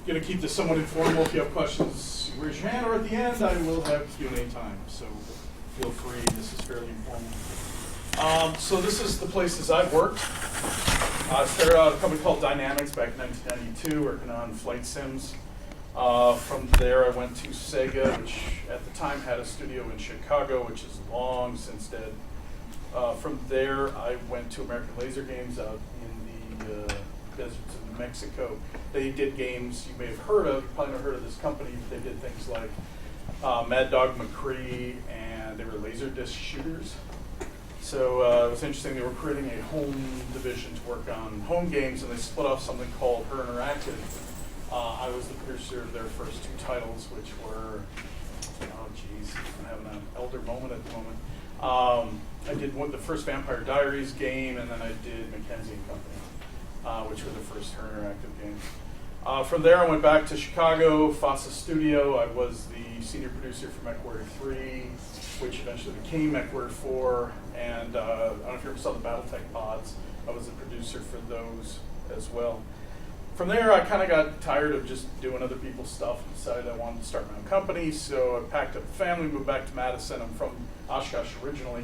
going to keep this somewhat informal. If you have questions, you raise your hand, or at the end, I will have Q&A time. So feel free. This is fairly informal. So this is the places I've worked. I started out at a company called Dynamics back in 1992, working on flight sims. From there, I went to Sega, which at the time had a studio in Chicago, which is long since dead. From there, I went to American Laser Games out in the deserts of New Mexico. They did games you may have heard of. You probably never heard of this company. They did things like Mad Dog McCree, and they were laser disc shooters. So it was interesting. They were creating a home division to work on home games, and they split off something called Her Interactive. I was the producer of their first two titles, which were, oh geez, I'm having an elder moment at the moment. I did the first Vampire Diaries game, and then I did Mackenzie & Company, which were the first Her Interactive games. From there, I went back to Chicago, Fossa Studio. I was the senior producer for MechWarrior 3, which eventually became MechWarrior 4, and I don't know if you ever saw the Battletech pods. I was the producer for those as well. From there, I kind of got tired of just doing other people's stuff and decided I wanted to start my own company, so I packed up the family, moved back to Madison. I'm from Oshkosh originally.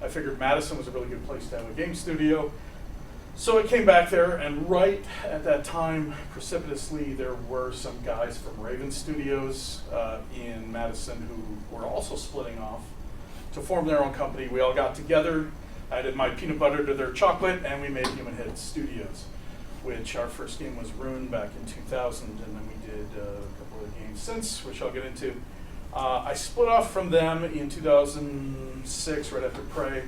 I figured Madison was a really good place to have a game studio. So I came back there, and right at that time, precipitously, there were some guys from Raven Studios in Madison who were also splitting off to form their own company. We all got together, I did my peanut butter to their chocolate, and we made Human Head Studios, which our first game was Rune back in 2000, and then we did a couple of games since, which I'll get into. I split off from them in 2006, right after Prey.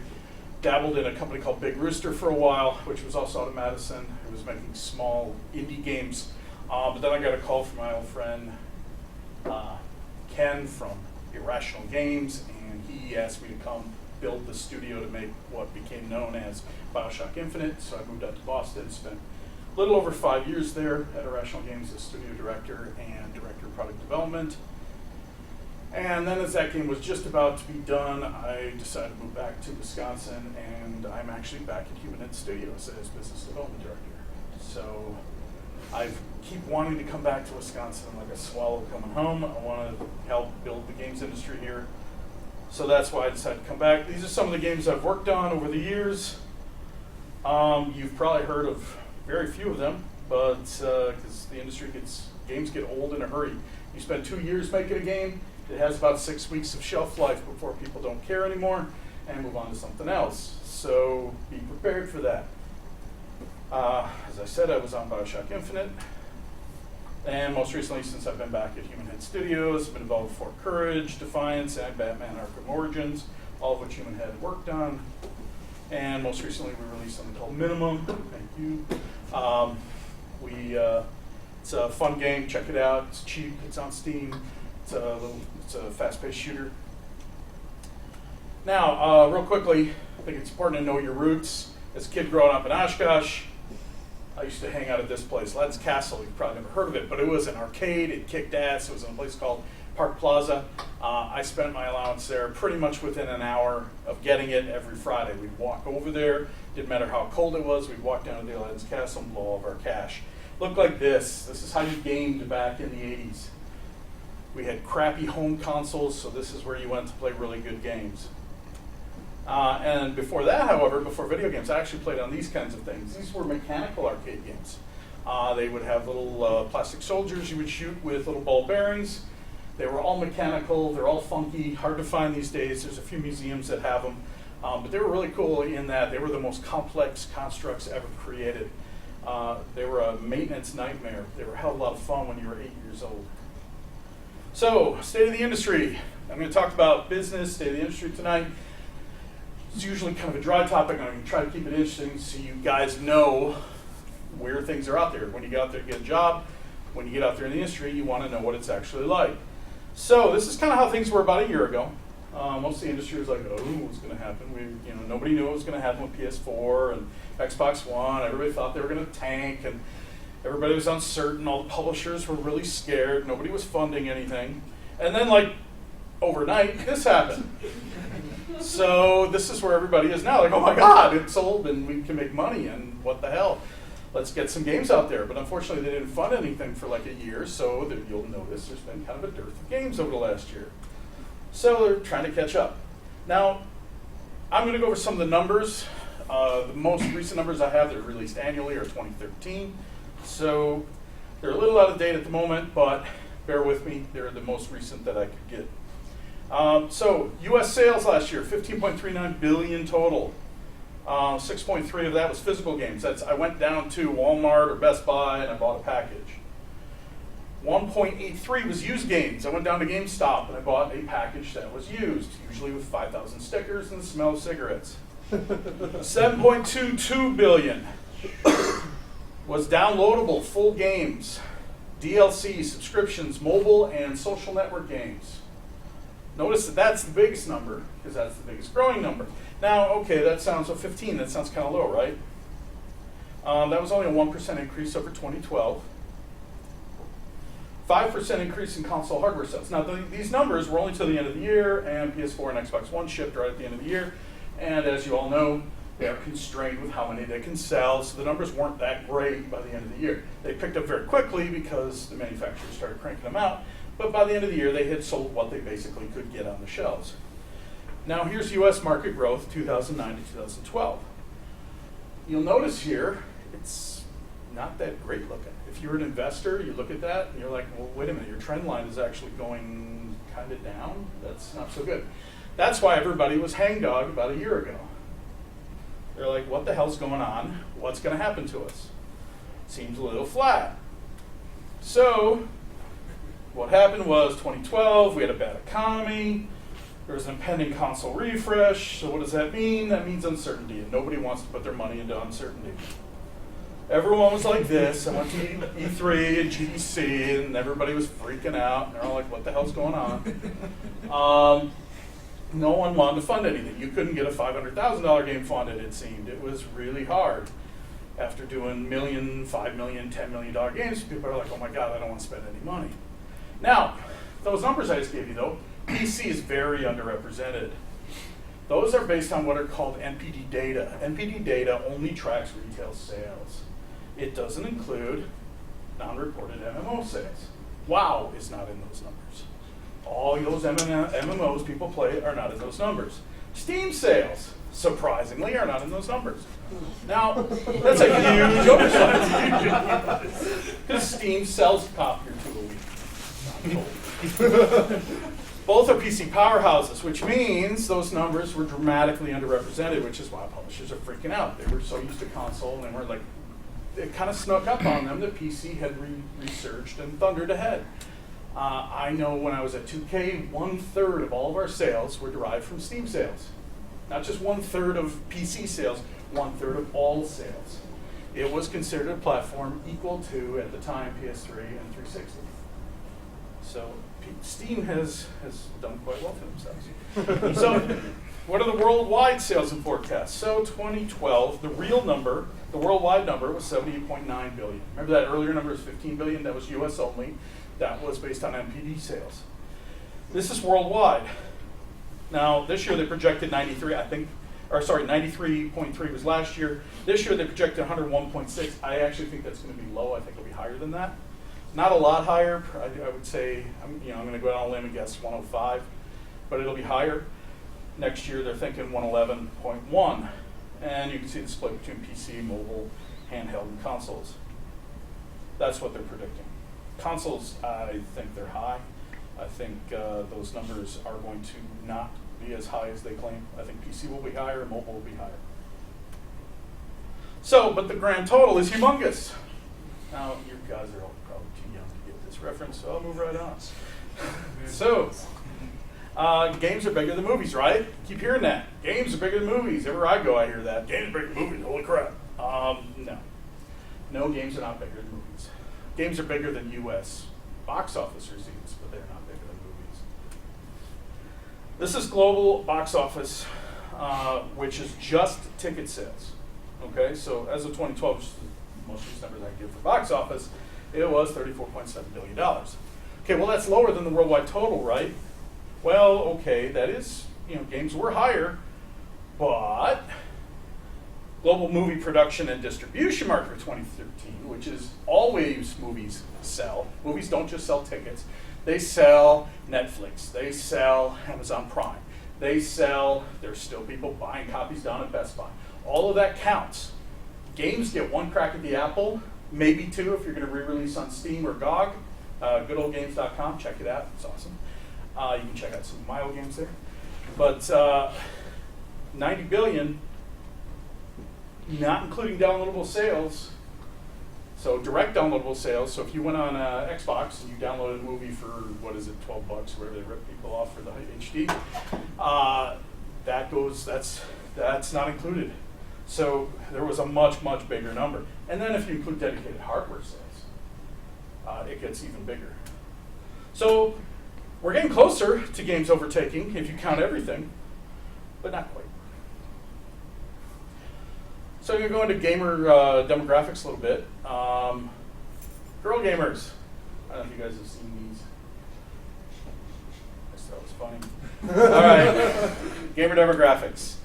Dabbled in a company called Big Rooster for a while, which was also out of Madison. It was making small indie games. But then I got a call from my old friend, Ken from Irrational Games, and he asked me to come build the studio to make what became known as BioShock Infinite. So I moved out to Boston, spent a little over 5 years there at Irrational Games as studio director and director of product development. And then as that game was just about to be done, I decided to move back to Wisconsin, and I'm actually back at Human Head Studios as business development director. So I keep wanting to come back to Wisconsin like a swallow coming home. I want to help build the games industry here. So that's why I decided to come back. These are some of the games I've worked on over the years. You've probably heard of very few of them, but because the industry games get old in a hurry. You spend 2 years making a game, it has about 6 weeks of shelf life before people don't care anymore and move on to something else. So be prepared for that. As I said, I was on BioShock Infinite. And most recently, since I've been back at Human Head Studios, I've been involved with Fort Courage, Defiance, and Batman Arkham Origins, all of which Human Head worked on. And most recently, we released something called Minimum. Thank you. It's a fun game. Check it out. It's cheap. It's on Steam. It's a fast-paced shooter. Now, real quickly, I think it's important to know your roots. As a kid growing up in Oshkosh, I used to hang out at this place, Led's Castle. You've probably never heard of it, but it was an arcade. It kicked ass. It was in a place called Park Plaza. I spent my allowance there pretty much within an hour of getting it every Friday. We'd walk over there. Didn't matter how cold it was. We'd walk down to the Led's Castle and blow all of our cash. Looked like this. This is how you gamed back in the 80s. We had crappy home consoles, so this is where you went to play really good games. And before that, however, before video games, I actually played on these kinds of things. These were mechanical arcade games. They would have little plastic soldiers you would shoot with little ball bearings. They were all mechanical. They're all funky, hard to find these days. There's a few museums that have them. But they were really cool in that they were the most complex constructs ever created. They were a maintenance nightmare. They were a hell of a lot of fun when you were 8 years old. So, state of the industry. I'm going to talk about business, state of the industry tonight. It's usually kind of a dry topic. I'm going to try to keep it interesting so you guys know where things are out there. When you get out there to get a job, when you get out there in the industry, you want to know what it's actually like. So this is kind of how things were about a year ago. Most of the industry was like, oh, what's going to happen? Nobody knew what was going to happen with PS4 and Xbox One. Everybody thought they were going to tank, and everybody was uncertain. All the publishers were really scared. Nobody was funding anything. And then, like, overnight, this happened. So this is where everybody is now. Like, oh my God, it's sold and we can make money, and what the hell? let's get some games out there. But unfortunately, they didn't fund anything for like a year, so you'll notice there's been kind of a dearth of games over the last year. So they're trying to catch up. Now, I'm going to go over some of the numbers. The most recent numbers I have that are released annually are 2013. So they're a little out of date at the moment, but bear with me. They're the most recent that I could get. So U.S. sales last year, 15.39 billion total. 6.3 of that was physical games. I went down to Walmart or Best Buy and I bought a package. 1.83 was used games. I went down to GameStop and I bought a package that was used, usually with 5,000 stickers and the smell of cigarettes. 7.22 billion was downloadable full games, DLC, subscriptions, mobile, and social network games. Notice that that's the biggest number, because that's the biggest growing number. Now, okay, that sounds, 15, that sounds kind of low, right? That was only a 1% increase over 2012. 5% increase in console hardware sales. Now, these numbers were only till the end of the year, and PS4 and Xbox One shipped right at the end of the year. And as you all know, they are constrained with how many they can sell, so the numbers weren't that great by the end of the year. They picked up very quickly because the manufacturers started cranking them out, but by the end of the year, they had sold what they basically could get on the shelves. Now, here's U.S. market growth, 2009 to 2012. You'll notice here, it's not that great looking. If you're an investor, you look at that, and you're like, well, wait a minute, your trend line is actually going kind of down. That's not so good. That's why everybody was hangdog about a year ago. They're like, what the hell's going on? What's going to happen to us? Seems a little flat. So what happened was 2012, we had a bad economy. There was an impending console refresh. So what does that mean? That means uncertainty, and nobody wants to put their money into uncertainty. Everyone was like this. I went to E3 and GDC, and everybody was freaking out. And they're all like, what the hell's going on? No one wanted to fund anything. You couldn't get a $500,000 game funded, it seemed. It was really hard. After doing $1 million, $5 million, $10 million games, people are like, oh my God, I don't want to spend any money. Now, those numbers I just gave you, though, PC is very underrepresented. Those are based on what are called NPD data. NPD data only tracks retail sales. It doesn't include non-reported MMO sales. WoW is not in those numbers. All those MMOs people play are not in those numbers. Steam sales, surprisingly, are not in those numbers. Now, that's a huge oversight. Because Steam sells a copy or two a week. Both are PC powerhouses, which means those numbers were dramatically underrepresented, which is why publishers are freaking out. They were so used to console, and they were like, it kind of snuck up on them that PC had resurged and thundered ahead. I know when I was at 2K, 1/3 of all of our sales were derived from Steam sales. Not just 1/3 of PC sales, 1/3 of all sales. It was considered a platform equal to, at the time, PS3 and 360. So Steam has done quite well for themselves. So what are the worldwide sales and forecasts? So 2012, the worldwide number was 78.9 billion. Remember that earlier number was 15 billion? That was US only. That was based on MPD sales. This is worldwide. Now, this year they projected 93.3 was last year. This year they projected 101.6. I actually think that's going to be low. I think it'll be higher than that. Not a lot higher. I would say, I'm going to go out on a limb and guess 105, but it'll be higher. Next year they're thinking 111.1. And you can see the split between PC, mobile, handheld, and consoles. That's what they're predicting. Consoles, I think they're high. I think those numbers are going to not be as high as they claim. I think PC will be higher, and mobile will be higher. So, but the grand total is humongous. Now, you guys are all probably too young to get this reference, so I'll move right on. So, games are bigger than movies, right? Keep hearing that. Games are bigger than movies. Everywhere I go, I hear that. Games are bigger than movies. Holy crap. No. No, games are not bigger than movies. Games are bigger than U.S. box office receipts, but they're not bigger than movies. This is global box office, which is just ticket sales. Okay, so as of 2012, which is the most recent numbers I can give for box office, it was $34.7 billion. Okay, well that's lower than the worldwide total, right? Well, okay, that is, games were higher, but global movie production and distribution market for 2013, which is always movies sell. Movies don't just sell tickets. They sell Netflix. They sell Amazon Prime. They sell, there's still people buying copies down at Best Buy. All of that counts. Games get one crack at the apple, maybe two if you're going to re-release on Steam or GOG. Goodoldgames.com, check it out. It's awesome. You can check out some of my old games there. But 90 billion, not including downloadable sales. So direct downloadable sales. So if you went on Xbox and you downloaded a movie for, what is it, 12 bucks, where they rip people off for the HD, that's not included. So there was a much, much bigger number. And then if you include dedicated hardware sales, it gets even bigger. So we're getting closer to games overtaking, if you count everything, but not quite. So I'm going to go into gamer demographics a little bit. Girl gamers. I don't know if you guys have seen these. I just thought it was funny. All right, gamer demographics.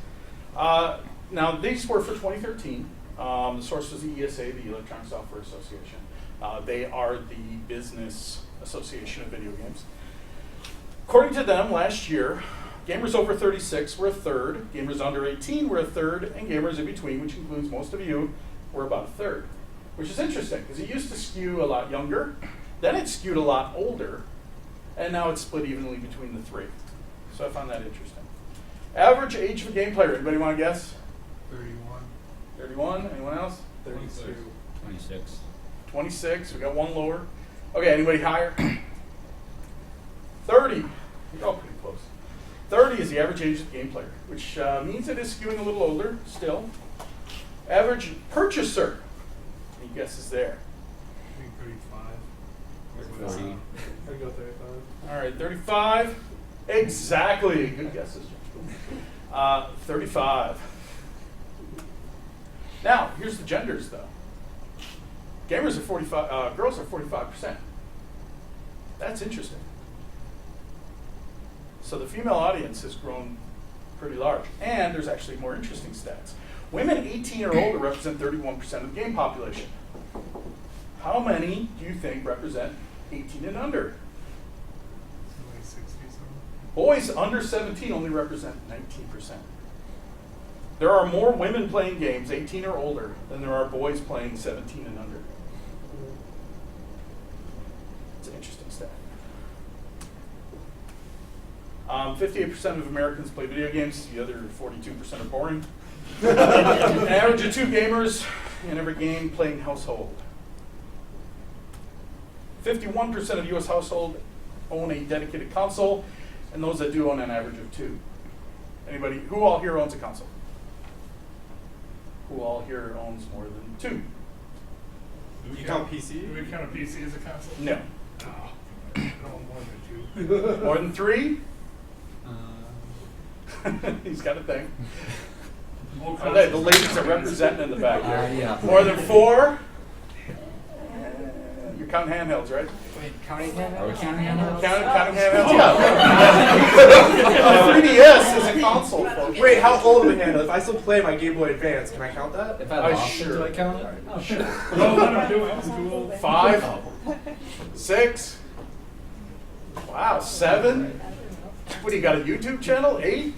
Now these were for 2013. The source was the ESA, the Electronic Software Association. They are the business association of video games. According to them, last year, gamers over 36 were a third, gamers under 18 were a third, and gamers in between, which includes most of you, were about a third. Which is interesting, because it used to skew a lot younger, then it skewed a lot older, and now it's split evenly between the three. So I found that interesting. Average age of a game player, anybody want to guess? 31. 31, anyone else? 32. 26. 26, we got one lower. Okay, anybody higher? 30, you're all pretty close. 30 is the average age of the game player, which means it is skewing a little older still. Average purchaser, any guesses there? I think 35. 40. I go 35. All right, 35, exactly, good guesses. 35. Now, here's the genders though. Gamers are 45, girls are 45%. That's interesting. So the female audience has grown pretty large. And there's actually more interesting stats. Women 18 or older represent 31% of the game population. How many do you think represent 18 and under? Like 60 something. Boys under 17 only represent 19%. There are more women playing games 18 or older than there are boys playing 17 and under. It's an interesting stat. 58% of Americans play video games. The other 42% are boring. An average of 2 gamers in every game playing household. 51% of U.S. households own a dedicated console, and those that do own an average of 2. Anybody? Who all here owns a console? Who all here owns more than 2? Do you count PC? Do we count a PC as a console? No. No. I don't want more than 2. More than 3? He's got a thing. Okay, the ladies are representing in the back here. Yeah. More than 4? You're counting handhelds, right? Wait, counting handhelds? Are we counting handhelds? Counting handhelds? Yeah. 3DS is a console, folks. Wait, how old of a handle? If I still play my Game Boy Advance, can I count that? If I lost sure. it, do I count it? Oh, sure. No, let him do it. It's cool. 5? 6? Wow, 7? What do you got, a YouTube channel? 8?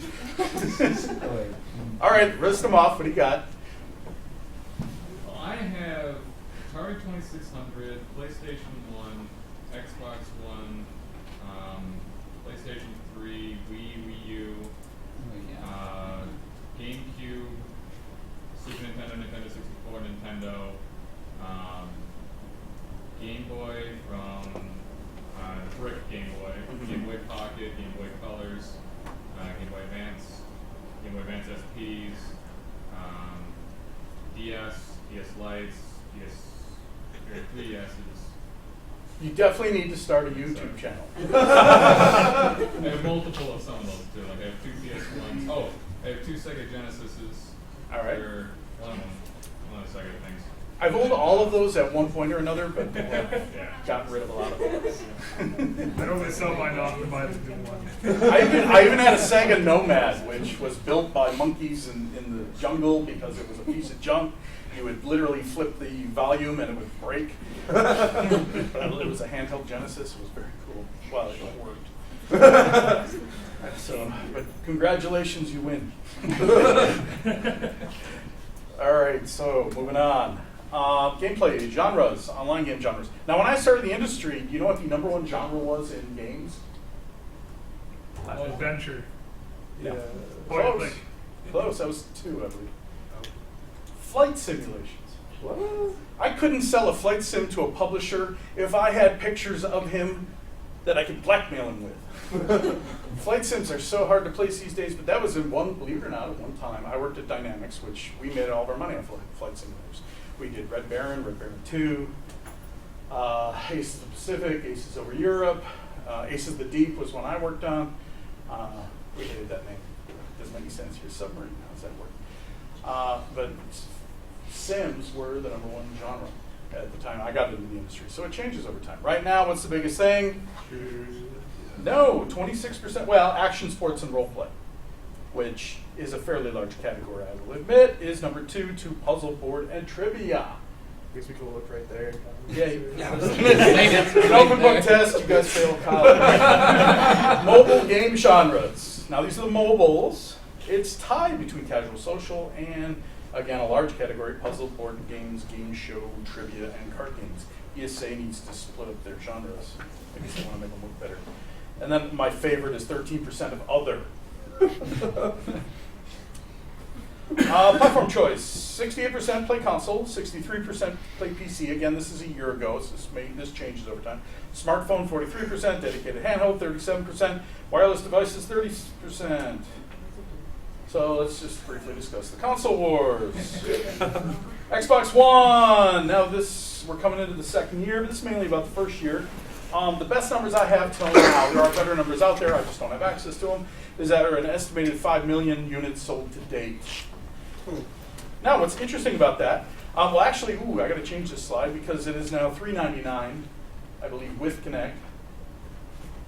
All right, list them off. What do you got? Well, I have Atari 2600, PlayStation 1, Xbox One, PlayStation 3, Wii U, GameCube, Super Nintendo, Nintendo 64, Nintendo, Game Boy from brick Game Boy, Game Boy Pocket, Game Boy Colors, Game Boy Advance, Game Boy Advance SPs, DS, DS Lites, DS, 3DSs. You definitely need to start a YouTube channel. I have multiple of some of those too. Like I have 2 PS1s. Oh, I have 2 Sega Genesises. All right. They're one of the Sega things. I've owned all of those at one point or another, but Yeah. gotten rid of a lot of them. I normally sell mine off and buy the new one. I even had a Sega Nomad, which was built by monkeys in the jungle because it was a piece of junk. You would literally flip the volume and it would break. It was a handheld Genesis. It was very cool. Well, it worked. So, but congratulations, you win. All right, so moving on. Gameplay genres, online game genres. Now, when I started the industry, do you know what the #1 genre was in games? Adventure. Yeah. Point and Close. click. Close. That was 2, I believe. Flight simulations. What? I couldn't sell a flight sim to a publisher if I had pictures of him that I could blackmail him with. Flight sims are so hard to place these days, but that was in one, believe it or not, at one time. I worked at Dynamics, which we made all of our money on flight simulators. We did Red Baron 2, Aces of the Pacific, Aces over Europe, Aces of the Deep was one I worked on. We hated that name. It doesn't make any sense. You're a submarine. How does that work? But Sims were the #1 genre at the time I got into the industry. So it changes over time. Right now, what's the biggest thing? No, 26%. Well, action, sports, and role play, which is a fairly large category, I will admit, is #2 to puzzle, board, and trivia. I guess we can look right there. Yeah, an open book test, you guys failed college. Mobile game genres. Now, these are the mobiles. It's tied between casual social and, again, a large category, puzzle, board games, game show, trivia, and card games. ESA needs to split up their genres because they want to make them look better. And then my favorite is 13% of other. Platform choice, 68% play console, 63% play PC. Again, this is a year ago, so this changes over time. Smartphone, 43%, dedicated handheld, 37%, wireless devices, 30%. So let's just briefly discuss the console wars. Xbox One. Now we're coming into the second year, but this is mainly about the first year. The best numbers I have till now, there are better numbers out there, I just don't have access to them, is that are an estimated 5 million units sold to date. Now, what's interesting about that, well actually, I gotta change this slide because it is now $399, I believe, with Connect.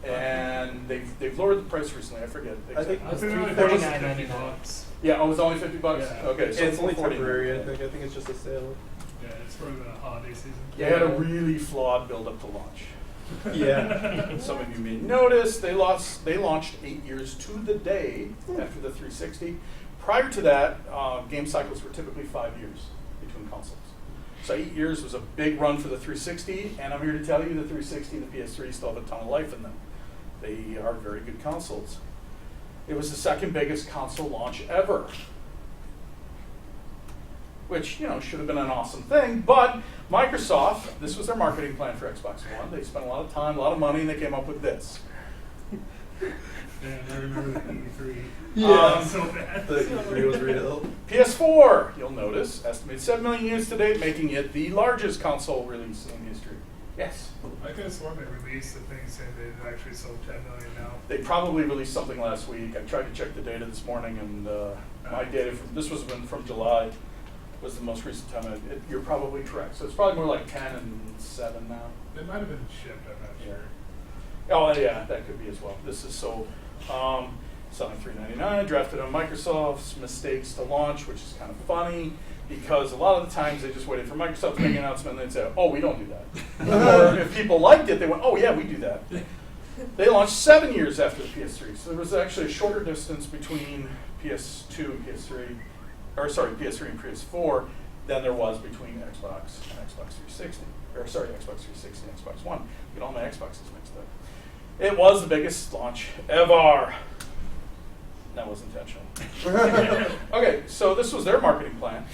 And they've lowered the price recently, I forget. I think I it's think it was $349.99. $50. Yeah, oh, it's only $50? Yeah. Okay, so it's only $449. temporary. I think it's just a sale. Yeah, it's for the holiday season. They had a really flawed build up to launch. Yeah. Some of you may notice they launched 8 years to the day after the 360. Prior to that, game cycles were typically 5 years between consoles. So 8 years was a big run for the 360, and I'm here to tell you the 360 and the PS3 still have a ton of life in them. They are very good consoles. It was the second biggest console launch ever, which, should have been an awesome thing, but Microsoft, this was their marketing plan for Xbox One. They spent a lot of time, a lot of money, and they came up with this. Yeah, I remember the E3. Yeah. So bad. The E3 was real. PS4, you'll notice, estimated 7 million units to date, making it the largest console release in history. Yes? I could have sworn they released the thing saying they actually sold 10 million now. They probably released something last week. I tried to check the data this morning, and my data from July was the most recent time. You're probably correct. So it's probably more like 10 and 7 now. It might have been shipped, I'm not sure. Oh, yeah, that could be as well. This is sold. Selling $399, drafted on Microsoft's mistakes to launch, which is kind of funny because a lot of the times they just waited for Microsoft to make an announcement and they'd say, oh, we don't do that. Or if people liked it, they went, oh, yeah, we do that. They launched 7 years after the PS3, so there was actually a shorter distance between PS3 and PS4 than there was between Xbox and Xbox 360. Xbox 360 and Xbox One. Get all my Xboxes mixed up. It was the biggest launch ever. That was intentional. Okay, so this was their marketing plan.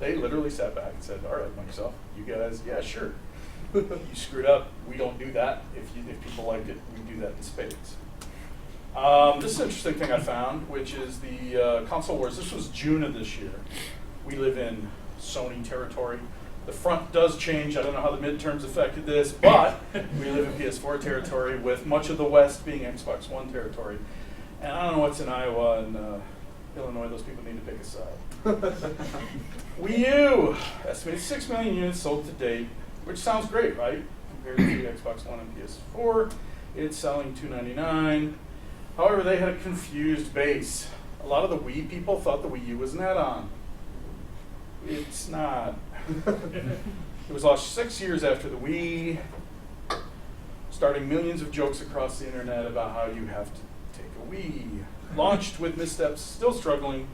They literally sat back and said, all right, Microsoft, you guys, yeah, sure. You screwed up. We don't do that. If people liked it, we do that in spades. This is an interesting thing I found, which is the console wars. This was June of this year. We live in Sony territory. The front does change. I don't know how the midterms affected this, but we live in PS4 territory with much of the West being Xbox One territory. And I don't know what's in Iowa and Illinois. Those people need to pick a side. Wii U, estimated 6 million units sold to date, which sounds great, right? compared to the Xbox One and PS4. It's selling $299. However, they had a confused base. A lot of the Wii people thought the Wii U was an add-on. It's not. It was launched 6 years after the Wii, starting millions of jokes across the internet about how you have to take a Wii. Launched with missteps, still struggling.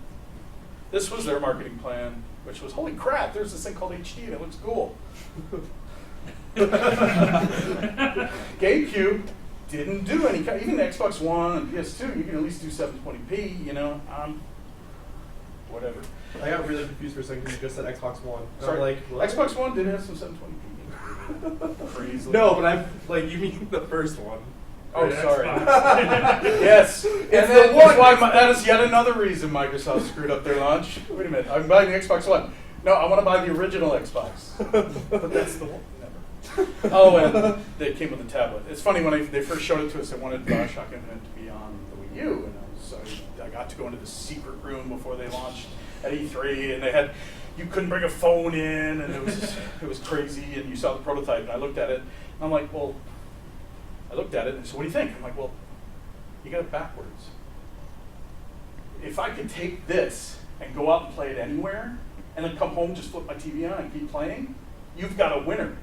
This was their marketing plan, which was, holy crap, there's this thing called HD and it looks cool. GameCube didn't do any, even the Xbox One and PS2, you can at least do 720p, you know, whatever. I got really confused for a second because you just said Xbox One. And Sorry, I'm like, what? Xbox One did have some 720p. Crazy. No, but I'm like, you mean the first one? Oh, Right, sorry. Xbox. Yes. It's And the then one. that's why that is yet another reason Microsoft screwed up their launch. Wait a minute, I'm buying the Xbox One. No, I want to buy the original Xbox. But that's the one. Never. Oh, and they came with a tablet. It's funny, when they first showed it to us, they wanted Bioshock Infinite to be on the Wii U. And I got to go into the secret room before they launched at E3, and they had, you couldn't bring a phone in, and it was crazy, and you saw the prototype, and I looked at it, and I'm like, well, I looked at it, and so what do you think? I'm like, well, you got it backwards. If I could take this and go out and play it anywhere, and then come home, just flip my TV on and keep playing, you've got a winner.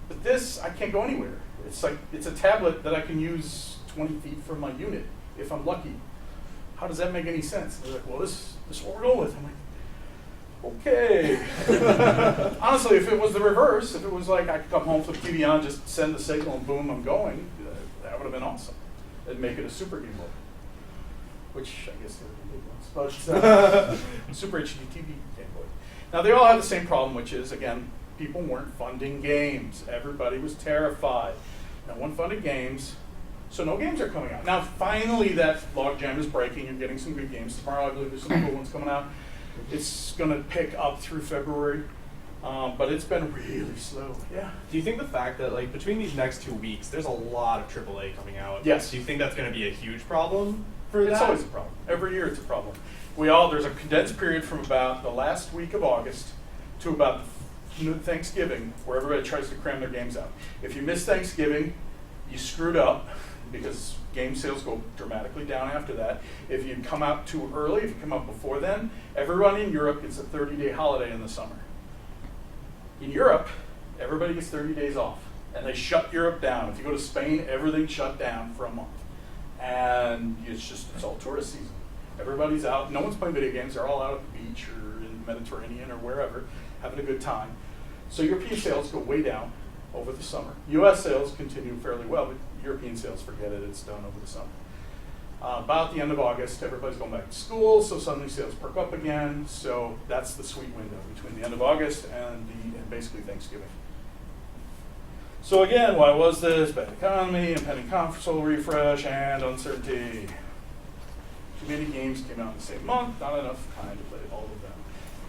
But this, I can't go anywhere. It's like, it's a tablet that I can use 20 feet from my unit, if I'm lucky. How does that make any sense? They're like, well, this is what we're going with. I'm like, okay. Honestly, if it was the reverse, if it was like I could come home, flip TV on, just send the signal, and boom, I'm going, that would have been awesome. It'd make it a Super Game Boy, which I guess they're the big ones, but Super HD TV Game Boy. Now, they all have the same problem, which is, again, people weren't funding games. Everybody was terrified. No one funded games. So no games are coming out. Now, finally, that logjam is breaking. You're getting some good games. Tomorrow, I believe there's some cool ones coming out. It's going to pick up through February, but it's been really slow. Yeah. Do you think the fact that, like, between these next 2 weeks, there's a lot of AAA coming out? Yes. Do you think that's going to be a huge problem for that? It's always a problem. Every year it's a problem. There's a condensed period from about the last week of August to about Thanksgiving where everybody tries to cram their games out. If you miss Thanksgiving, you screwed up, because game sales go dramatically down after that. If you come out too early, if you come out before then, everyone in Europe gets a 30-day holiday in the summer. In Europe, everybody gets 30 days off, and they shut Europe down. If you go to Spain, everything's shut down for a month. And it's all tourist season. Everybody's out. No one's playing video games. They're all out at the beach or in the Mediterranean or wherever, having a good time. So European sales go way down over the summer. U.S. sales continue fairly well, but European sales, forget it, it's done over the summer. About the end of August, everybody's going back to school, so suddenly sales perk up again. So that's the sweet window between the end of August and basically Thanksgiving. So again, why was this? Bad economy, impending console refresh, and uncertainty. Too many games came out in the same month, not enough time to play all of them.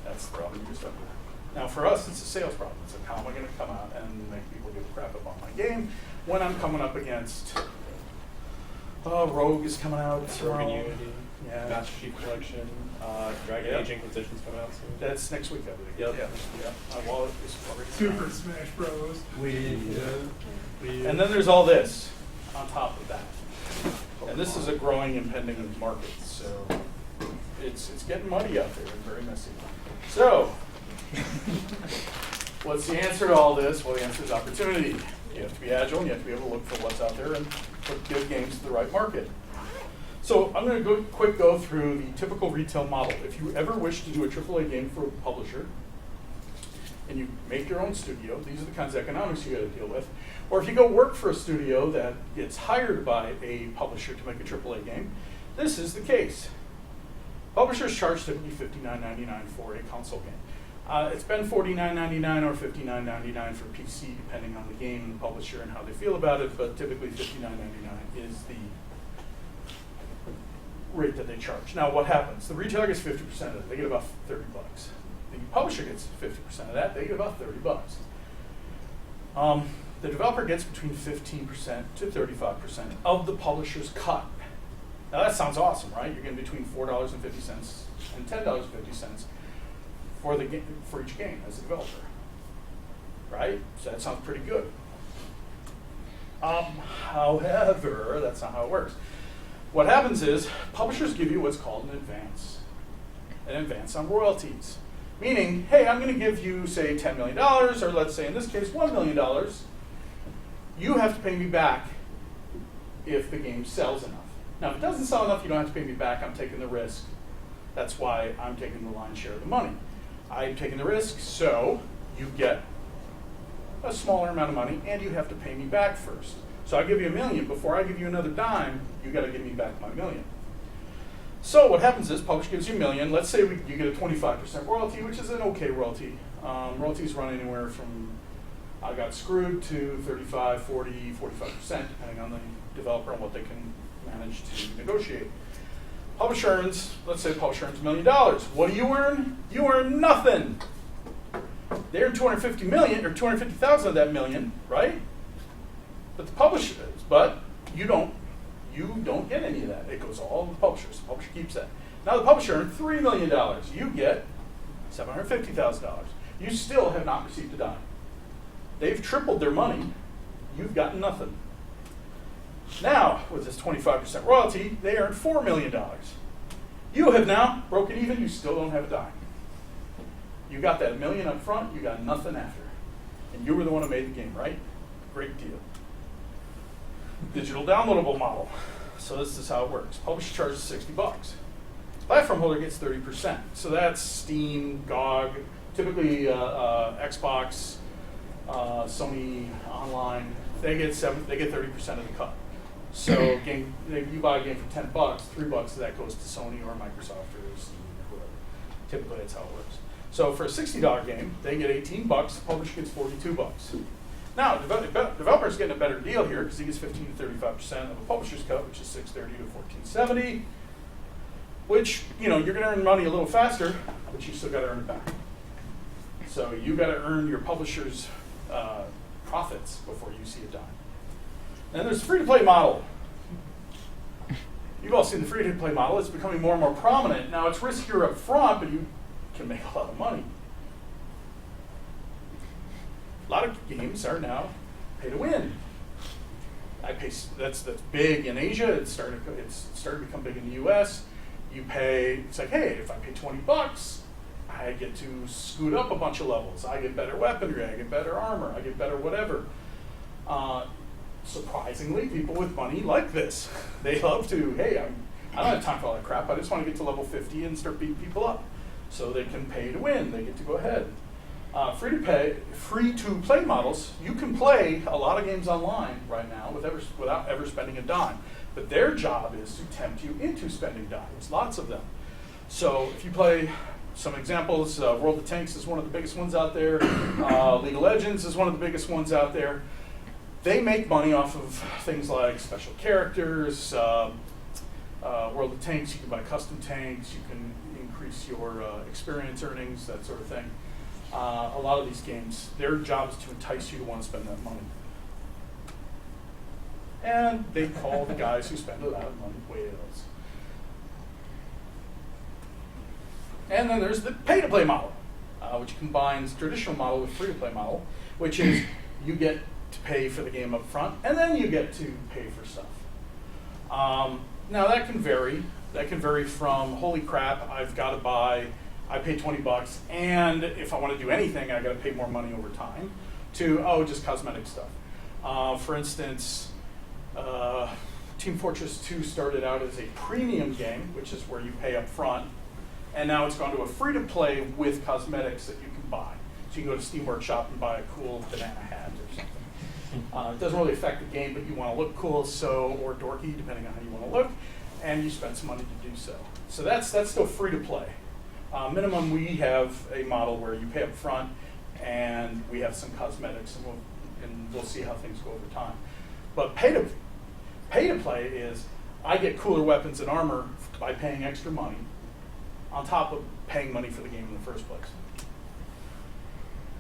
That's the problem you're stuck with. Now for us, it's a sales problem. It's like, how am I going to come out and make people give a crap about my game when I'm coming up against Rogue is coming out. Rogue and Unity, Yeah. Master Chief Collection, Dragon Yep. Age Inquisition's coming out soon. That's next week, I believe. Yep. Yeah. My wallet is already Super Smash Bros. And then there's all this on top of that. And this is a growing, impending market. So it's getting muddy out there and very messy. So what's the answer to all this? Well, the answer is opportunity. You have to be agile, and you have to be able to look for what's out there and put good games to the right market. So I'm going to go through the typical retail model. If you ever wish to do a AAA game for a publisher, and you make your own studio, these are the kinds of economics you got to deal with. Or if you go work for a studio that gets hired by a publisher to make a AAA game, this is the case. Publishers charge typically $59.99 for a console game. It's been $49.99 or $59.99 for PC, depending on the game and the publisher and how they feel about it, but typically $59.99 is the rate that they charge. Now what happens? The retailer gets 50% of it. They get about $30. The publisher gets 50% of that. They get about $30. The developer gets between 15% to 35% of the publisher's cut. Now that sounds awesome, right? You're getting between $4.50 and $10.50 for each game as a developer, right? So that sounds pretty good. However, that's not how it works. What happens is publishers give you what's called an advance on royalties. Meaning, hey, I'm going to give you, say, $10 million, or let's say in this case, $1 million. You have to pay me back if the game sells enough. Now, if it doesn't sell enough, you don't have to pay me back. I'm taking the risk. That's why I'm taking the lion's share of the money. I'm taking the risk, so you get a smaller amount of money, and you have to pay me back first. So I give you $1 million. Before I give you another dime, you got to give me back my $1 million. So what happens is, publisher gives you $1 million. Let's say you get a 25% royalty, which is an okay royalty. Royalties run anywhere from I got screwed to 35, 40, 45%, depending on the developer and what they can manage to negotiate. Publisher earns, let's say publisher earns $1 million. What do you earn? You earn nothing. They earn $250 million or $250,000 of that million, right? But the publisher, you don't get any of that. It goes all to the publishers. The publisher keeps that. Now the publisher earned $3 million. You get $750,000. You still have not received a dime. They've tripled their money. You've gotten nothing. Now, with this 25% royalty, they earned $4 million. You have now broken even. You still don't have a dime. You got that $1 million up front. You got nothing after. And you were the one who made the game, right? Great deal. Digital downloadable model. So this is how it works. Publisher charges $60. Platform holder gets 30%. So that's Steam, GOG, typically Xbox, Sony Online. They get 30% of the cut. So if you buy a game for $10, $3 of that goes to Sony or Microsoft or Steam or whoever. Typically that's how it works. So for a $60 game, they get $18. The publisher gets $42. Now, developer's getting a better deal here because he gets 15 to 35% of a publisher's cut, which is $630 to $1470. Which, you're going to earn money a little faster, but you still got to earn it back. So you got to earn your publisher's profits before you see a dime. And there's the free-to-play model. You've all seen the free-to-play model. It's becoming more and more prominent. Now, it's riskier up front, but you can make a lot of money. A lot of games are now pay to win. That's big in Asia. It's starting to become big in the U.S. You pay. It's like, hey, if I pay $20, I get to scoot up a bunch of levels. I get better weaponry. I get better armor. I get better whatever. Surprisingly, people with money like this. They love to. Hey, I don't have time for all that crap. I just want to get to level 50 and start beating people up. So they can pay to win. They get to go ahead. Free-to-play models, you can play a lot of games online right now without ever spending a dime. But their job is to tempt you into spending dimes, lots of them. So if you play some examples, World of Tanks is one of the biggest ones out there. League of Legends is one of the biggest ones out there. They make money off of things like special characters. World of Tanks, you can buy custom tanks. You can increase your experience earnings, that sort of thing. A lot of these games, their job is to entice you to want to spend that money. And they call the guys who spend a lot of money whales. And then there's the pay-to-play model, which combines traditional model with free-to-play model, which is you get to pay for the game up front, and then you get to pay for stuff. Now that can vary. That can vary from, holy crap, I pay $20, and if I want to do anything, I got to pay more money over time, to, just cosmetic stuff. For instance, Team Fortress 2 started out as a premium game, which is where you pay up front, and now it's gone to a free-to-play with cosmetics that you can buy. So you can go to Steam Workshop and buy a cool banana hat or something. It doesn't really affect the game, but you want to look cool, or dorky, depending on how you want to look, and you spend some money to do so. So that's still free-to-play. Minimum, we have a model where you pay up front, and we have some cosmetics, and we'll see how things go over time. But pay to play is, I get cooler weapons and armor by paying extra money, on top of paying money for the game in the first place.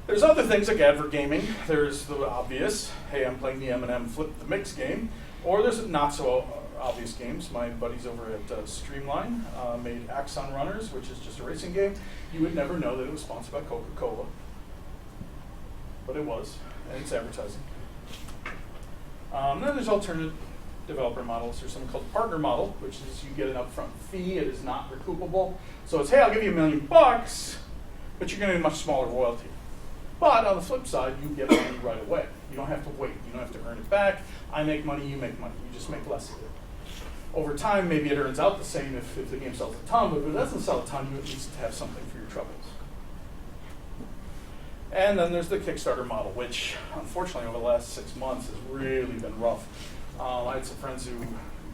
There's other things like advert gaming. There's the obvious, hey, I'm playing the M&M Flip the Mix game, or there's not so obvious games. My buddies over at Streamline made Axon Runners, which is just a racing game. You would never know that it was sponsored by Coca-Cola, but it was, and it's advertising. Then there's alternate developer models. There's something called the partner model, which is you get an upfront fee. It is not recoupable. So it's, hey, I'll give you $1 million, but you're going to get a much smaller royalty. But on the flip side, you get money right away. You don't have to wait. You don't have to earn it back. I make money, you make money. You just make less of it. Over time, maybe it earns out the same if the game sells a ton, but if it doesn't sell a ton, you at least have something for your troubles. And then there's the Kickstarter model, which unfortunately over the last 6 months has really been rough. I had some friends who,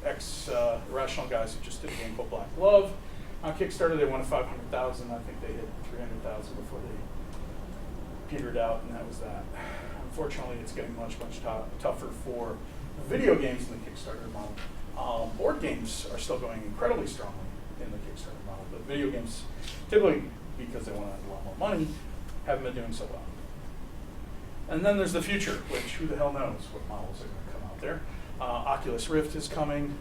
ex-Irrational guys who just did a game called Black Glove. On Kickstarter, they wanted $500,000. I think they hit $300,000 before they petered out, and that was that. Unfortunately, it's getting much, much tougher for video games in the Kickstarter model. Board games are still going incredibly strongly in the Kickstarter model, but video games, typically because they want a lot more money, haven't been doing so well. And then there's the future, which who the hell knows what models are going to come out there. Oculus Rift is coming.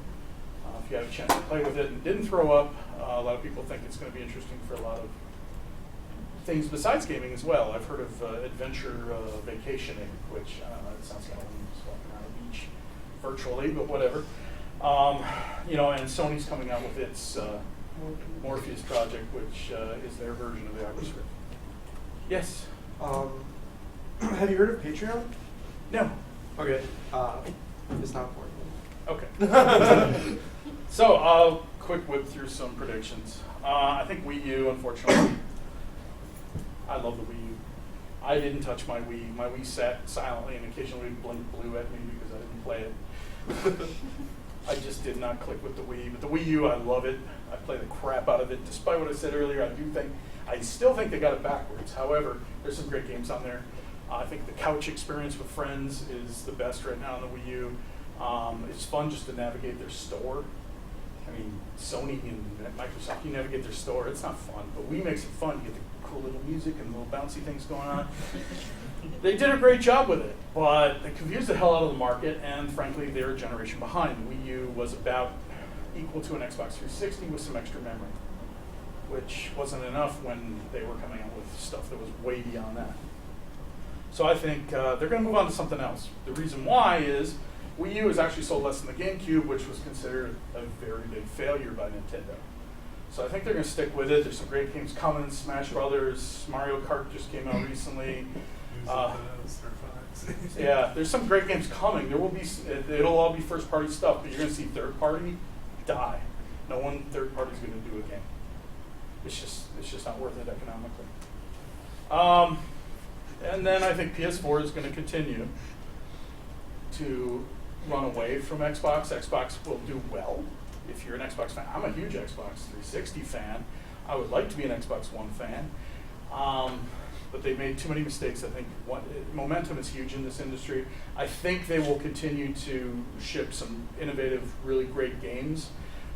If you have a chance to play with it and didn't throw up, a lot of people think it's going to be interesting for a lot of things besides gaming as well. I've heard of adventure vacationing, which I don't know, it sounds kind of lame, just walking around a beach virtually, but whatever. And Sony's coming out with its Morpheus project, which is their version of the Oculus Rift. Yes? Have you heard of Patreon? No. Okay. It's not important. Okay. So I'll quick whip through some predictions. I think Wii U, unfortunately. I love the Wii U. I didn't touch my Wii. My Wii sat silently and occasionally blinked blue at me because I didn't play it. I just did not click with the Wii. But the Wii U, I love it. I play the crap out of it. Despite what I said earlier, I still think they got it backwards. However, there's some great games on there. I think the couch experience with friends is the best right now on the Wii U. It's fun just to navigate their store. I mean, Sony and Microsoft, you navigate their store. It's not fun, but Wii makes it fun. You get the cool little music and little bouncy things going on. They did a great job with it, but they confused the hell out of the market, and frankly, they're a generation behind. Wii U was about equal to an Xbox 360 with some extra memory, which wasn't enough when they were coming out with stuff that was way beyond that. So I think they're going to move on to something else. The reason why is Wii U has actually sold less than the GameCube, which was considered a very big failure by Nintendo. So I think they're going to stick with it. There's some great games coming. Smash Brothers, Mario Kart just came out recently. Yeah, there's some great games coming. There will be. It'll all be first-party stuff, but you're going to see third-party die. No one third-party is going to do a game. It's just not worth it economically. And then I think PS4 is going to continue to run away from Xbox. Xbox will do well if you're an Xbox fan. I'm a huge Xbox 360 fan. I would like to be an Xbox One fan. But they've made too many mistakes. I think momentum is huge in this industry. I think they will continue to ship some innovative, really great games.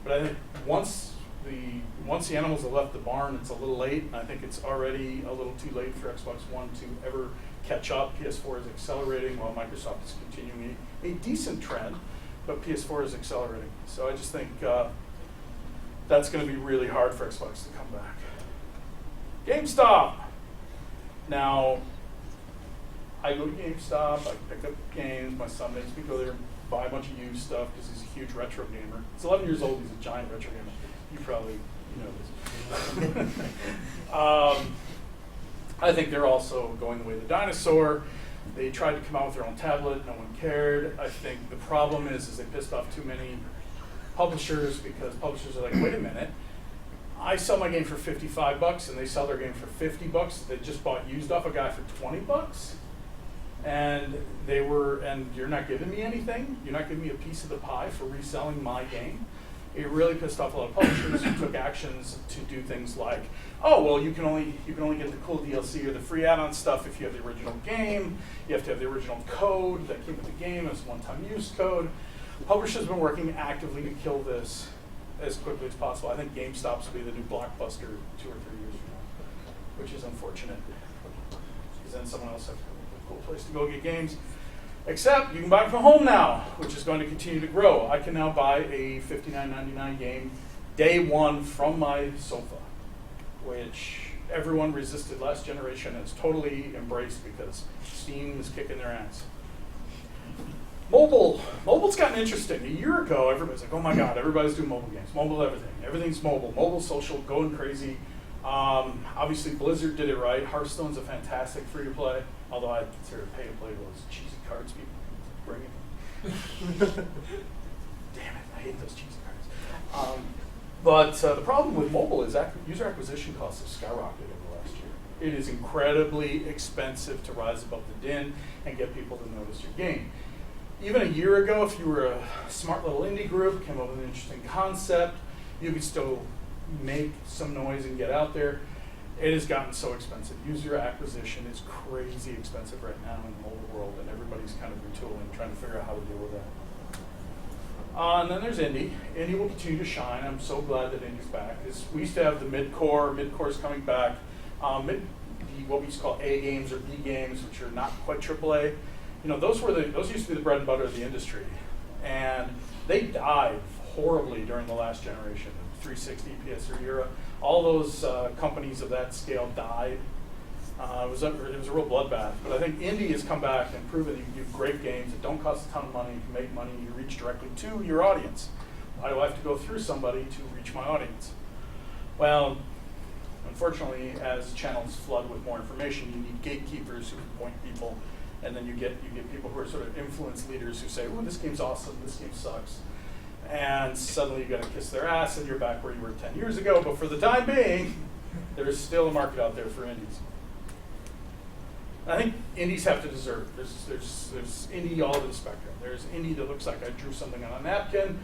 But I think once the animals have left the barn, it's a little late. I think it's already a little too late for Xbox One to ever catch up. PS4 is accelerating while Microsoft is continuing a decent trend, but PS4 is accelerating. So I just think that's going to be really hard for Xbox to come back. GameStop. Now, I go to GameStop, I pick up games, my son makes me go there and buy a bunch of used stuff because he's a huge retro gamer. He's 11 years old, he's a giant retro gamer. You probably know this. I think they're also going the way of the dinosaur. They tried to come out with their own tablet, no one cared. I think the problem is they pissed off too many publishers because publishers are like, wait a minute, I sell my game for $55 and they sell their game for $50. They just bought used off a guy for $20. And you're not giving me anything? You're not giving me a piece of the pie for reselling my game? It really pissed off a lot of publishers who took actions to do things like, oh, well, you can only get the cool DLC or the free add-on stuff if you have the original game. You have to have the original code that came with the game as one-time use code. Publishers have been working actively to kill this as quickly as possible. I think GameStop's will be the new Blockbuster 2 or 3 years from now, which is unfortunate because then someone else has a cool place to go get games. Except you can buy it from home now, which is going to continue to grow. I can now buy a $59.99 game day one from my sofa, which everyone resisted last generation and it's totally embraced because Steam is kicking their ass. Mobile's gotten interesting. A year ago, everybody's like, oh my God, everybody's doing mobile games. Mobile everything. Everything's mobile. Mobile social, going crazy. Obviously, Blizzard did it right. Hearthstone's a fantastic free-to-play, although I consider pay-to-play those cheesy cards people bring in. Damn it, I hate those cheesy cards. But the problem with mobile is user acquisition costs have skyrocketed over the last year. It is incredibly expensive to rise above the din and get people to notice your game. Even a year ago, if you were a smart little indie group, came up with an interesting concept, you could still make some noise and get out there. It has gotten so expensive. User acquisition is crazy expensive right now in the mobile world, and everybody's kind of retooling, trying to figure out how to deal with that. And then there's indie. Indie will continue to shine. I'm so glad that indie's back. We used to have the mid-core. Mid-core's coming back. What we used to call A games or B games, which are not quite AAA. You know, those used to be the bread and butter of the industry, and they died horribly during the last generation, the 360 PS3 era. All those companies of that scale died. It was a real bloodbath. But I think indie has come back and proven that you can do great games that don't cost a ton of money. You can make money. You reach directly to your audience. Why do I have to go through somebody to reach my audience? Well, unfortunately, as channels flood with more information, you need gatekeepers who can point people, and then you get people who are sort of influence leaders who say, "Ooh, this game's awesome. This game sucks," and suddenly you got to kiss their ass, and you're back where you were 10 years ago. But for the time being, there's still a market out there for indies. I think indies have to deserve it. There's indie all over the spectrum. There's indie that looks like I drew something on a napkin,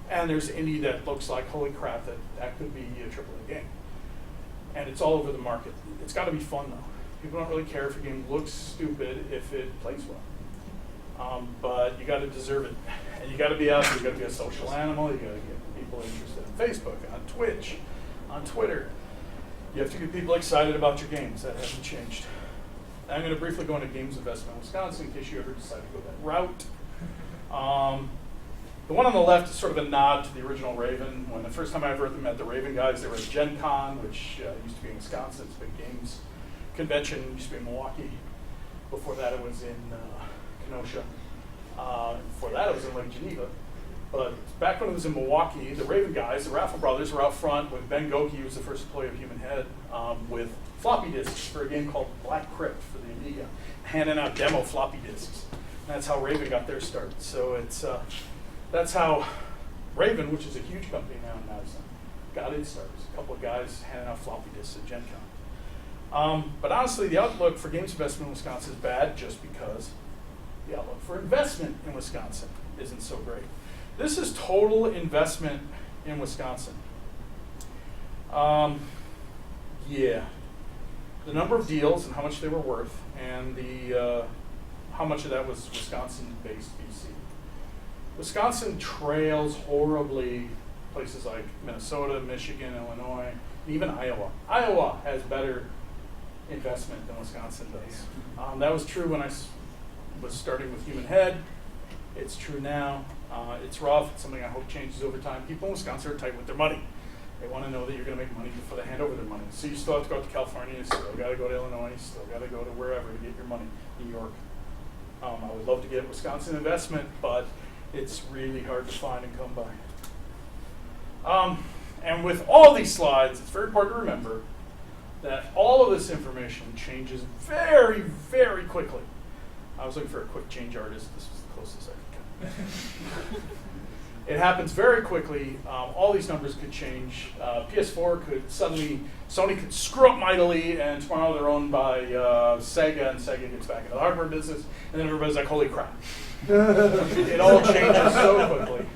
and there's indie that looks like, holy crap, that could be a AAA game. And it's all over the market. It's got to be fun, though. People don't really care if your game looks stupid if it plays well. But you got to deserve it. And you got to be out there. You got to be a social animal. You got to get people interested in Facebook, on Twitch, on Twitter. You have to get people excited about your games. That hasn't changed. I'm going to briefly go into games investment in Wisconsin in case you ever decide to go that route. The one on the left is sort of a nod to the original Raven. When the first time I ever met the Raven guys, they were at Gen Con, which used to be in Wisconsin. It's a big games convention. It used to be in Milwaukee. Before that, it was in Kenosha. Before that, it was in Lake Geneva. But back when it was in Milwaukee, the Raven guys, the Raffle brothers, were out front with Ben Goki, who was the first employee of Human Head, with floppy disks for a game called Black Crypt for the Amiga, handing out demo floppy disks. And that's how Raven got their start. So that's how Raven, which is a huge company now in Madison, got its start. A couple of guys handing out floppy disks at Gen Con. But honestly, the outlook for games investment in Wisconsin is bad just because the outlook for investment in Wisconsin isn't so great. This is total investment in Wisconsin. The number of deals and how much they were worth, and how much of that was Wisconsin-based VC. Wisconsin trails horribly places like Minnesota, Michigan, Illinois, even Iowa. Iowa has better investment than Wisconsin does. That was true when I was starting with Human Head. It's true now. It's rough. It's something I hope changes over time. People in Wisconsin are tight with their money. They want to know that you're going to make money before they hand over their money. So you still have to go out to California. You still got to go to Illinois. You still got to go to wherever to get your money. New York. I would love to get Wisconsin investment, but it's really hard to find and come by. And with all these slides, it's very important to remember that all of this information changes very, very quickly. I was looking for a quick change artist. This was the closest I could come. It happens very quickly. All these numbers could change. PS4 could suddenly, Sony could screw up mightily, and tomorrow they're owned by Sega, and Sega gets back into the hardware business, and then everybody's like, holy crap. It all changes so quickly.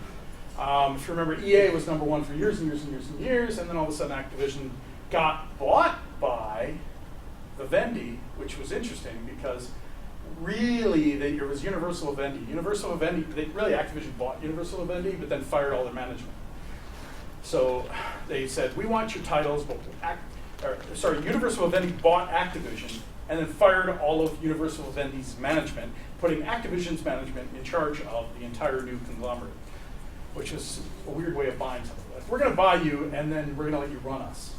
If you remember, EA was number one for years and years and years and years, and then all of a sudden Activision got bought by Vivendi, which was interesting because really, it was Universal Vivendi. Activision bought Universal Vivendi, but then fired all their management. So they said, we want your titles, but Universal Vivendi bought Activision and then fired all of Universal Vivendi's management, putting Activision's management in charge of the entire new conglomerate, which is a weird way of buying something. Like, we're going to buy you, and then we're going to let you run us.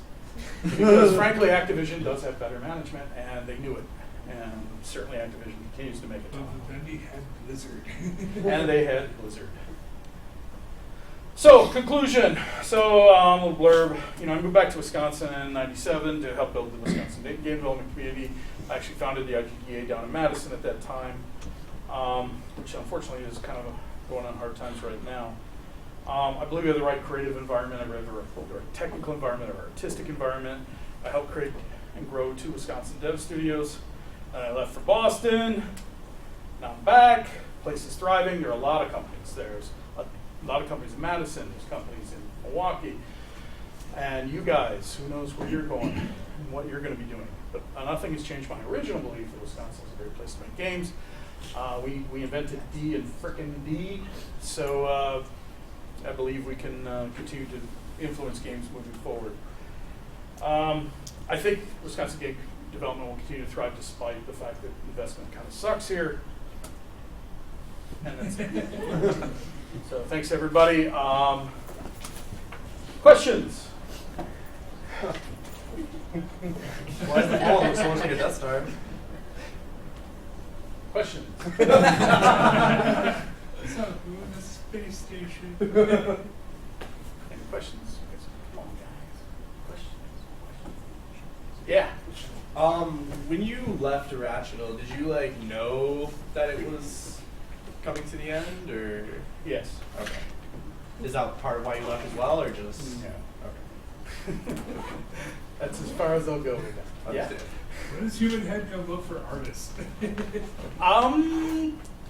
Because frankly, Activision does have better management, and they knew it. And certainly Activision continues to make it But tough. then we had Blizzard. And they had Blizzard. So, conclusion. So, a blurb. I moved back to Wisconsin in '97 to help build the Wisconsin game development community. I actually founded the IGDA down in Madison at that time, which unfortunately is kind of going on hard times right now. I believe we have the right creative environment. I have the right technical environment, or artistic environment. I helped create and grow 2 Wisconsin dev studios. I left for Boston. Now I'm back. Place is thriving. There are a lot of companies. There's a lot of companies in Madison. There's companies in Milwaukee. And you guys, who knows where you're going and what you're going to be doing. But nothing has changed my original belief that Wisconsin is a great place to make games. We invented D and frickin' D. So I believe we can continue to influence games moving forward. I think Wisconsin game development will continue to thrive despite the fact that investment kind of sucks here. And that's it. So thanks everybody. Questions? Why is the ball look so much like a Death Star? Questions? So, who in the space station? Any questions? Come on, guys. Questions? Yeah. When you left Irrational, did you know that it was coming to the end, or Yes. okay? Is that part of why you left as well, or just No. Okay. That's as far as I'll go with that. Yeah. Understand. When is Human Head gonna look for artists?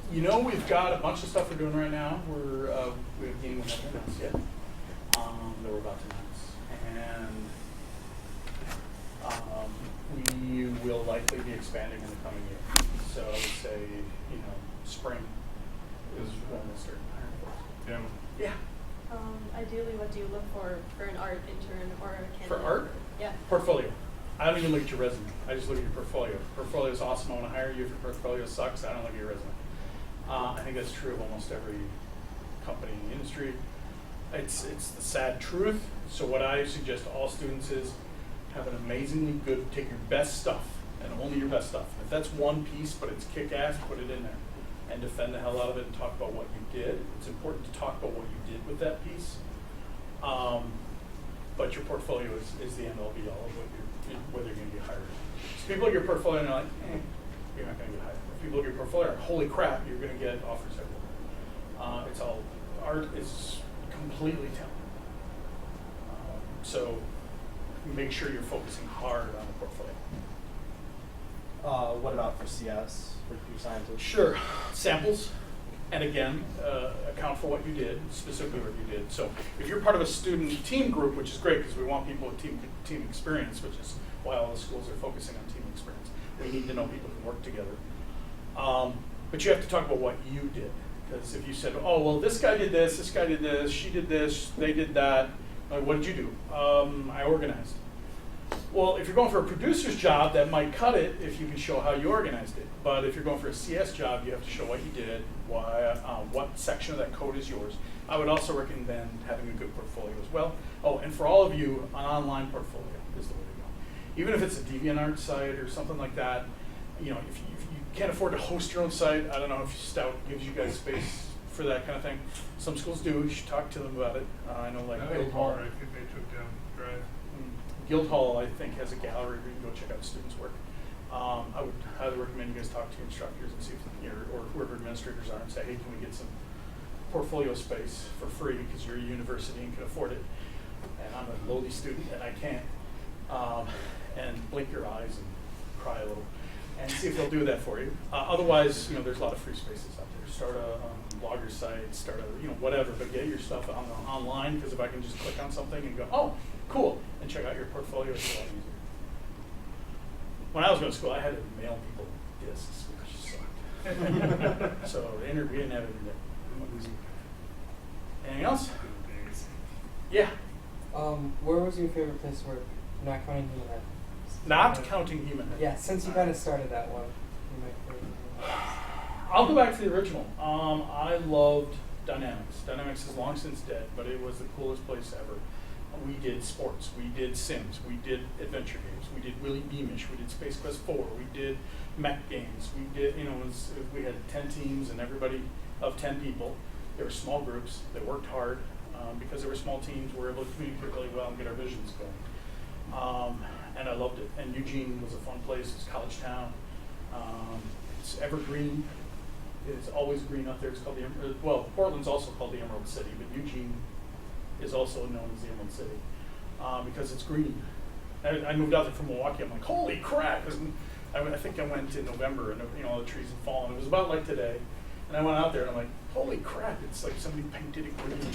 We've got a bunch of stuff we're doing right now. We have a game we haven't announced yet. That we're about to announce. And we will likely be expanding in the coming year. So I would say, spring is when we'll start hiring folks. Yeah. Yeah. Ideally, what do you look for an art intern or a candidate? For art? Yeah. Portfolio. I don't even look at your resume. I just look at your portfolio. If your portfolio is awesome, I want to hire you. If your portfolio sucks, I don't look at your resume. I think that's true of almost every company in the industry. It's the sad truth. So what I suggest to all students is have an amazingly good, take your best stuff and only your best stuff. If that's one piece, but it's kick-ass, put it in there and defend the hell out of it and talk about what you did. It's important to talk about what you did with that piece. But your portfolio is the end all be all of whether you're going to get hired. So people look at your portfolio and they're like, you're not going to get hired. If people look at your portfolio, holy crap, you're going to get offers everywhere. It's all, art is completely talent. So make sure you're focusing hard on the portfolio. What about for CS, for computer scientists? Sure, samples, and again, account for what you did, specifically what you did. So if you're part of a student team group, which is great because we want people with team experience, which is why all the schools are focusing on team experience. We need to know people can work together. But you have to talk about what you did. Because if you said, oh, well, this guy did this she did this, they did that, what did you do? I organized. Well, if you're going for a producer's job, that might cut it if you can show how you organized it. But if you're going for a CS job, you have to show what you did, why, what section of that code is yours. I would also recommend having a good portfolio as well. Oh, and for all of you, an online portfolio is the way to go. Even if it's a DeviantArt site or something like that, if you can't afford to host your own site, I don't know if Stout gives you guys space for that kind of thing. Some schools do. You should talk to them about it. I know, like Guildhall. I think they took down Drive. Guildhall, I think, has a gallery where you can go check out students' work. I would highly recommend you guys talk to instructors and see if or whoever administrators are and say, hey, can we get some portfolio space for free because you're a university and can afford it, and I'm a lowly student and I can't. And blink your eyes and cry a little, and see if they'll do that for you. Otherwise, there's a lot of free spaces out there. Start a blogger site, start a whatever, but get your stuff online, because if I can just click on something and go, oh, cool, and check out your portfolio, it's a lot easier. When I was going to school, I had to mail people discs, which sucked. So we didn't have internet. Anything else? Good days. Yeah. Where was your favorite place to work? Not counting Human Head. Not counting Human Head. Yeah, since you kind of started that one. You might I'll go back to the original. I loved Dynamics. Dynamics is long since dead, but it was the coolest place ever. We did sports, we did Sims, we did adventure games, we did Willy Beamish, we did Space Quest 4, we did mech games, we did, we had 10 teams and everybody of 10 people. They were small groups, they worked hard. Because they were small teams, we were able to communicate really well and get our visions going. And I loved it. And Eugene was a fun place, it's a college town. It's evergreen. It's always green out there. It's called Portland's also called the Emerald City, but Eugene is also known as the Emerald City because it's green. I moved out there from Milwaukee. I'm like, holy crap! 'Cause I think I went in November, and all the trees had fallen. It was about like today, and I went out there, and I'm like, holy crap! It's like somebody painted it green.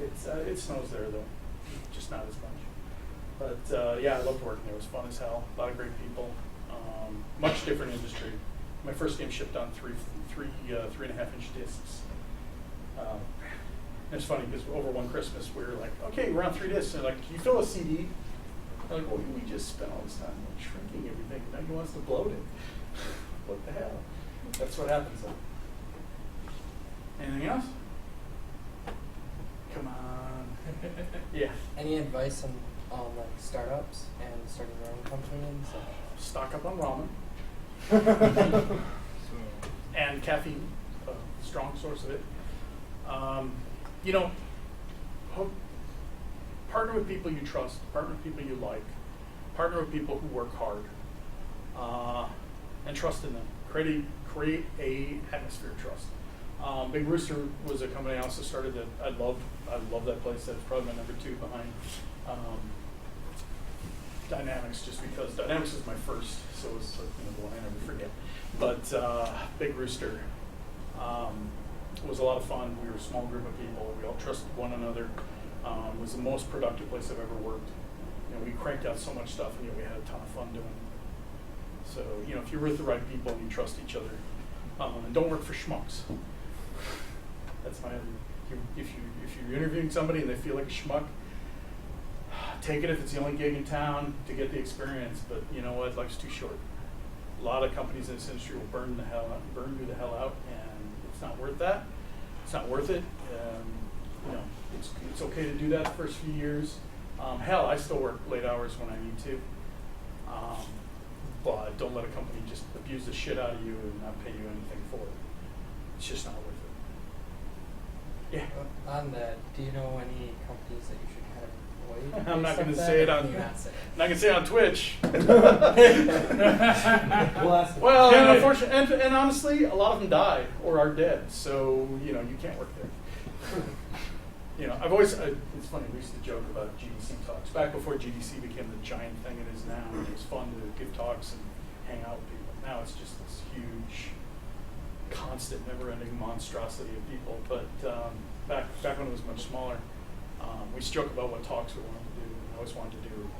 It snows there though, just not as much. But yeah, I loved working there. It was fun as hell. A lot of great people. Much different industry. My first game shipped on 3.5-inch discs. It's funny because over one Christmas we were like, okay, we're on 3 discs. And they're like, can you fill a CD? I'm like, well, we just spent all this time shrinking everything. Now he wants to bloat it. What the hell? That's what happens then. Anything else? Come on. Yeah. Any advice on like startups and starting your own company and stuff? Stock up on ramen So, and caffeine, a strong source of it. Partner with people you trust, partner with people you like, partner with people who work hard, and trust in them. Create a atmosphere of trust. Big Rooster was a company I also started that I love that place. That's probably my number 2 behind Dynamics, just because Dynamics was my first, so it's the one I never forget. But Big Rooster was a lot of fun. We were a small group of people. We all trusted one another. It was the most productive place I've ever worked. We cranked out so much stuff, and we had a ton of fun doing it. So if you're with the right people and you trust each other, and don't work for schmucks. That's my. If you're interviewing somebody and they feel like a schmuck, take it if it's the only gig in town to get the experience. But you know what? Life's too short. A lot of companies in this industry will burn you the hell out, and it's not worth that. It's not worth it. It's okay to do that the first few years. Hell, I still work late hours when I need to. But don't let a company just abuse the shit out of you and not pay you anything for it. It's just not worth it. Yeah. On that, do you know any companies that you should kind of avoid? I'm not going to based say it that? on. You're not saying I'm not going to say it on Twitch. We'll ask Well, and unfortunately, and honestly, a lot of them die or are dead. So you can't work there. I've always. It's funny. We used to joke about GDC talks back before GDC became the giant thing it is now. And it was fun to give talks and hang out with people. Now it's just this huge, constant, never-ending monstrosity of people. But back when it was much smaller, we used to joke about what talks we wanted to do. And I always wanted to do.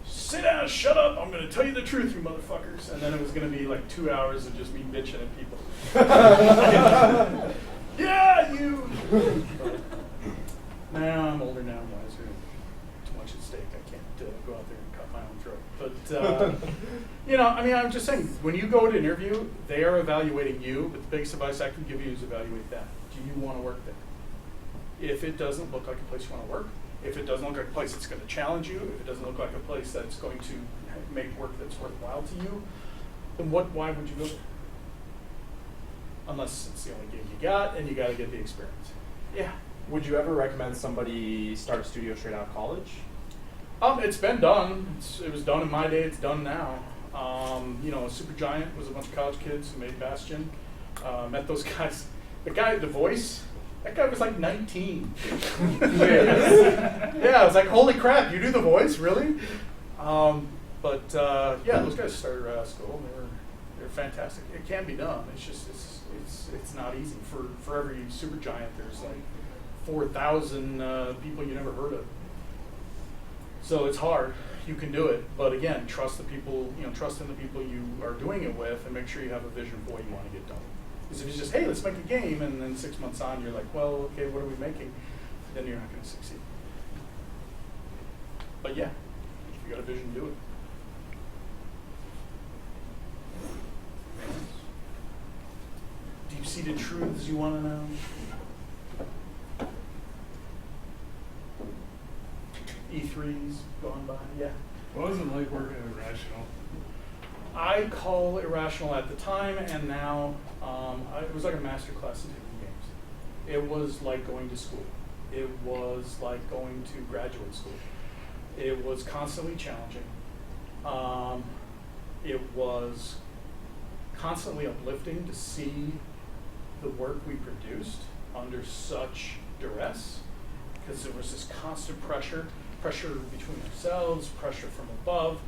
Sit down, shut up, I'm going to tell you the truth, you motherfuckers. And then it was going to be like 2 hours of just me bitching at people. Yeah, you! Now I'm older now, I'm wiser. Too much at stake. I can't go out there and cut my own throat. But, I'm just saying, when you go to interview, they are evaluating you, but the biggest advice I can give you is evaluate that. Do you want to work there? If it doesn't look like a place you want to work, if it doesn't look like a place that's going to challenge you, if it doesn't look like a place that's going to make work that's worthwhile to you, then why would you go there? Unless it's the only gig you got and you got to get the experience. Yeah. Would you ever recommend somebody start a studio straight out of college? It's been done. It was done in my day. It's done now. Supergiant was a bunch of college kids who made Bastion. Met those guys. The voice. That guy was like 19. Yeah, I was like, holy crap, you do the voice, really? Those guys started right out of school. And they're fantastic. It can be done. It's just it's not easy. For every Supergiant, there's like 4,000 people you never heard of. So it's hard. You can do it, but again, trust the people. Trust in the people you are doing it with, and make sure you have a vision for what you want to get done. Because if it's just, hey, let's make a game, and then 6 months on, you're like, well, okay, what are we making? Then you're not going to succeed. But yeah, if you got a vision, do it. Deep-seated truths you want to know? E3's gone by, yeah. What was it like working at Irrational? I call Irrational at the time, and now it was like a master class in taking games. It was like going to school. It was like going to graduate school. It was constantly challenging. It was constantly uplifting to see the work we produced under such duress, because there was this constant pressure between ourselves, pressure from above.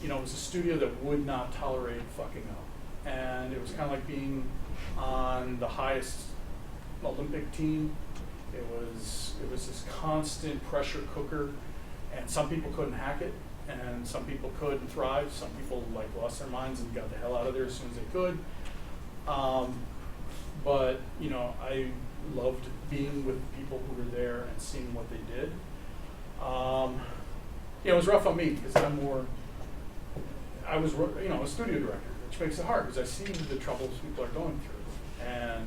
It was a studio that would not tolerate fucking up. And it was kind of like being on the highest Olympic team. It was this constant pressure cooker, and some people couldn't hack it, and some people could and thrived. Some people lost their minds and got the hell out of there as soon as they could. But I loved being with people who were there and seeing what they did. It was rough on me because I was a studio director, which makes it hard because I see the troubles people are going through, and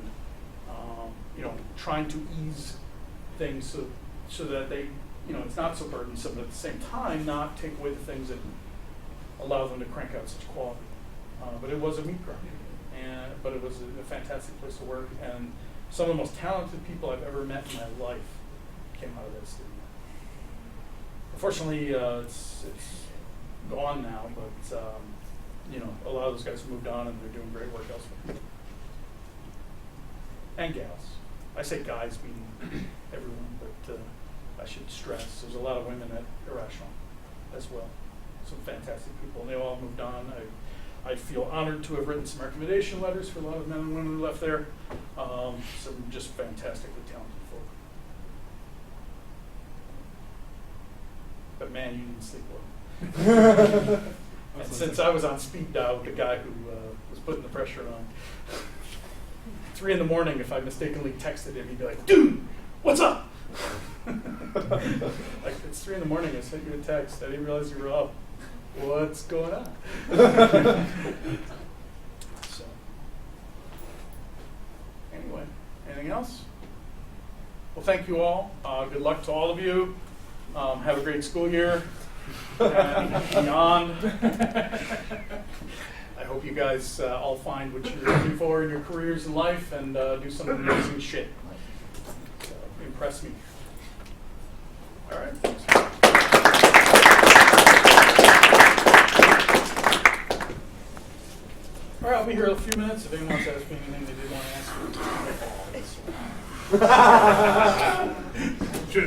trying to ease things so that they, it's not so burdensome, but at the same time not take away the things that allow them to crank out such quality. But it was a meat grind, but it was a fantastic place to work, and some of the most talented people I've ever met in my life came out of that studio. Unfortunately, it's gone now, but a lot of those guys moved on and they're doing great work elsewhere. And gals. I say guys, meaning everyone, but I should stress there's a lot of women at Irrational as well. Some fantastic people, and they all moved on. I feel honored to have written some recommendation letters for a lot of men and women who left there. Some just fantastically talented folk. But man, you didn't sleep well. And since I was on speed dial with the guy who was putting the pressure on, 3 in the morning, if I mistakenly texted him, he'd be like, "Dude, what's up?" It's 3 in the morning, I sent you a text. I didn't realize you were up. What's going on? So, anyway, anything else? Well, thank you all. Good luck to all of you. Have a great school year and beyond. I hope you guys all find what you're looking for in your careers in life and do some amazing shit. Impress me. All right. All right, I'll be here in a few minutes. If anyone wants to ask me anything they did want to ask me.